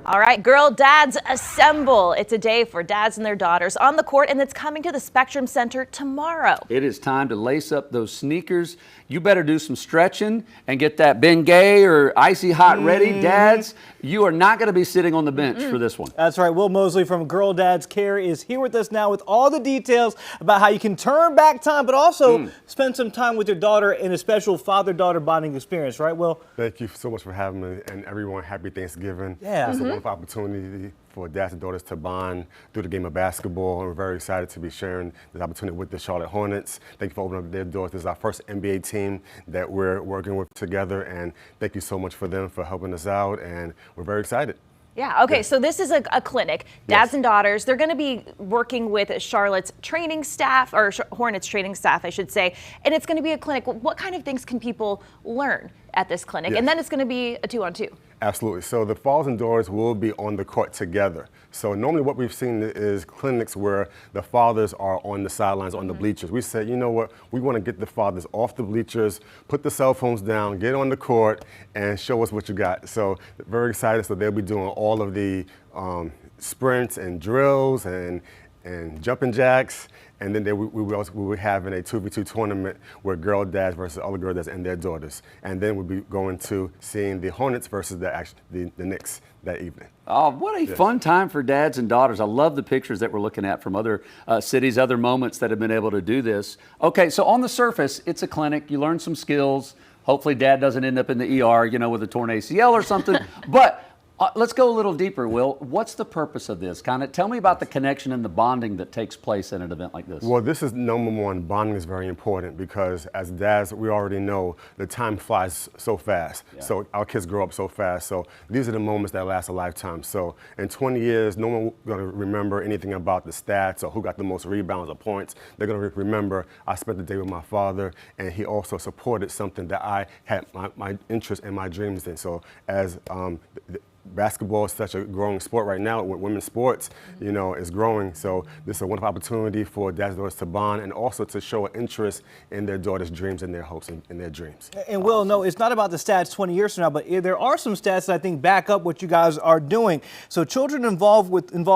All right, girl dads assemble. It's a day for dads and their daughters on the court, and it's coming to the Spectrum Center tomorrow. It is time to lace up those sneakers. You better do some stretching and get that Bengay or Icy Hot ready. Dads, you are not going to be sitting on the bench for this one. That's right. Will Mosley from Girl Dads Care is here with us now with all the details about how you can turn back time, but also spend some time with your daughter in a special father-daughter bonding experience, right, Will? Thank you so much for having me, and everyone, happy Thanksgiving. Yeah. It's a wonderful opportunity for dads and daughters to bond through the game of basketball, and we're very excited to be sharing this opportunity with the Charlotte Hornets. Thank you for opening up their doors. This is our first NBA team that we're working with together, and thank you so much for them for helping us out, and we're very excited. Yeah, okay, so this is a clinic, dads and daughters. They're going to be working with Charlotte's training staff, or Hornets training staff, I should say, and it's going to be a clinic. What kind of things can people learn at this clinic? And then it's going to be a 2-on-2. Absolutely. So the fathers and daughters will be on the court together. So normally what we've seen is clinics where the fathers are on the sidelines, on the bleachers. We said, you know what, we want to get the fathers off the bleachers, put the cell phones down, get on the court, and show us what you got. So very excited. So they'll be doing all of the sprints and drills and jumping jacks. And then we will be having a 2v2 tournament where girl dads versus other girl dads and their daughters. And then we'll be going to seeing the Hornets versus the Knicks that evening. Oh, what a fun time for dads and daughters. I love the pictures that we're looking at from other cities, other moments that have been able to do this. Okay, so on the surface, it's a clinic. You learn some skills. Hopefully dad doesn't end up in the ER, you know, with a torn ACL or something. But let's go a little deeper, Will. What's the purpose of this? Kind of tell me about the connection and the bonding that takes place in an event like this. Well, this is number one. Bonding is very important because as dads, we already know the time flies so fast. Yeah. So our kids grow up so fast. So these are the moments that last a lifetime. So in 20 years, no one's going to remember anything about the stats or who got the most rebounds or points. They're going to remember I spent the day with my father, and he also supported something that I had my interest and my dreams in. So as basketball is such a growing sport right now. With women's sports, you know, is growing. So this is a wonderful opportunity for dads and daughters to bond and also to show an interest in their daughters' dreams and their hopes and their dreams. And Will, no, it's not about the stats 20 years from now, but there are some stats that I think back up what you guys are doing. So children involved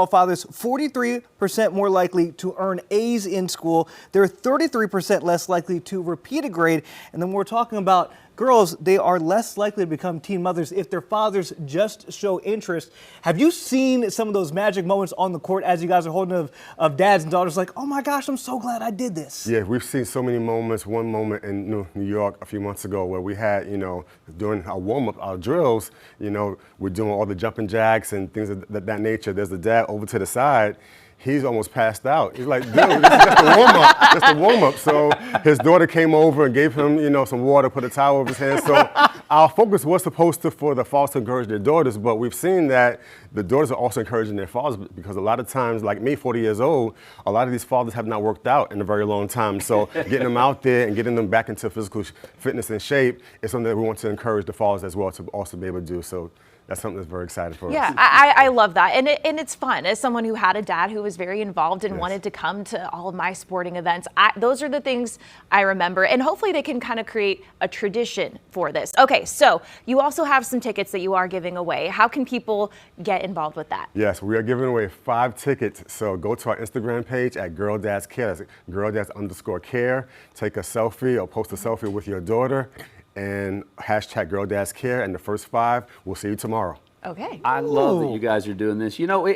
fathers, 43% more likely to earn A's in school. They're 33% less likely to repeat a grade. And then we're talking about girls, they are less likely to become teen mothers if their fathers just show interest. Have you seen some of those magic moments on the court as you guys are holding of dads and daughters like, oh my gosh, I'm so glad I did this? Yeah, we've seen so many moments. One moment in New York a few months ago where we had, you know, during our warm-up, our drills, you know, we're doing all the jumping jacks and things of that nature. There's the dad over to the side. He's almost passed out. He's like, dude, this is just a warm-up. Just a warm-up. So his daughter came over and gave him, you know, some water, put a towel over his hands. So our focus was supposed to for the fathers to encourage their daughters, but we've seen that the daughters are also encouraging their fathers because a lot of times, like me, 40 years old, a lot of these fathers have not worked out in a very long time. So getting them out there and getting them back into physical fitness and shape is something that we want to encourage the fathers as well to also be able to do. So that's something that's very exciting for us. Yeah, I love that. And it's fun. As someone who had a dad who was very involved and wanted to come to all of my sporting events, those are the things I remember. And hopefully they can kind of create a tradition for this. Okay, so you also have some tickets that you are giving away. How can people get involved with that? Yes, we are giving away 5 tickets. So go to our Instagram page at Girl Dads Care. That's girldads_care. Take a selfie or post a selfie with your daughter and hashtag Girl Dads Care, and the first 5, we'll see you tomorrow. Okay. I love that you guys are doing this. You know,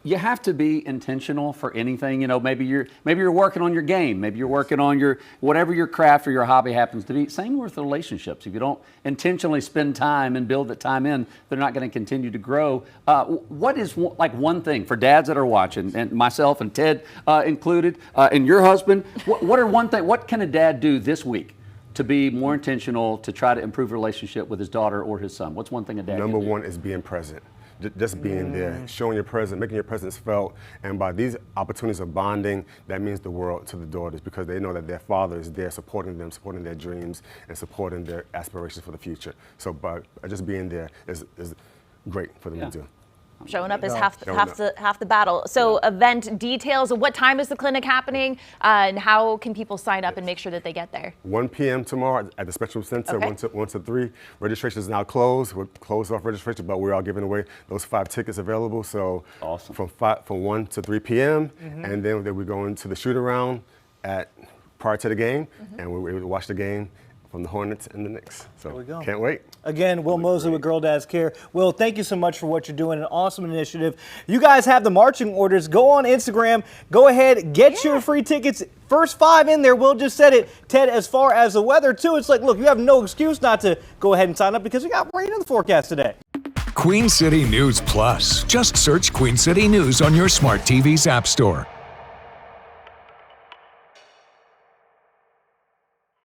you have to be intentional for anything. You know, maybe you're working on your game, maybe you're working on your whatever your craft or your hobby happens to be. Same with relationships. If you don't intentionally spend time and build that time in, they're not going to continue to grow. What is like one thing for dads that are watching, and myself and Ted included, and your husband? What can a dad do this week to be more intentional, to try to improve a relationship with his daughter or his son? What's one thing a dad can do? Number one is being present. Just being there, showing your presence, making your presence felt. And by these opportunities of bonding, that means the world to the daughters because they know that their father is there supporting them, supporting their dreams, and supporting their aspirations for the future. So by just being there is great for them to do. Showing up is go. half the battle. So event details, what time is the clinic happening, and how can people sign up and make sure that they get there? 1 p.m. tomorrow at the Spectrum Center, Okay. 1 to 3. Registration is now closed. We're closed off registration, but we are giving away those 5 tickets available. So Awesome. from 1 to 3 p.m. And then we go into the shoot around prior to the game, and we're able to watch the game from the Hornets and the Knicks. So we go. Can't wait. Again, Will Mosley with Girl Dads Care. Will, thank you so much for what you're doing. An awesome initiative. You guys have the marching orders. Go on Instagram. Go ahead. Get your free tickets. First 5 in there. Will just said it. Ted, as far as the weather, too, it's like, look, you have no excuse not to go ahead and sign up because we got rain in the forecast today. Queen City News Plus. Just search Queen City News on your smart TV's app store.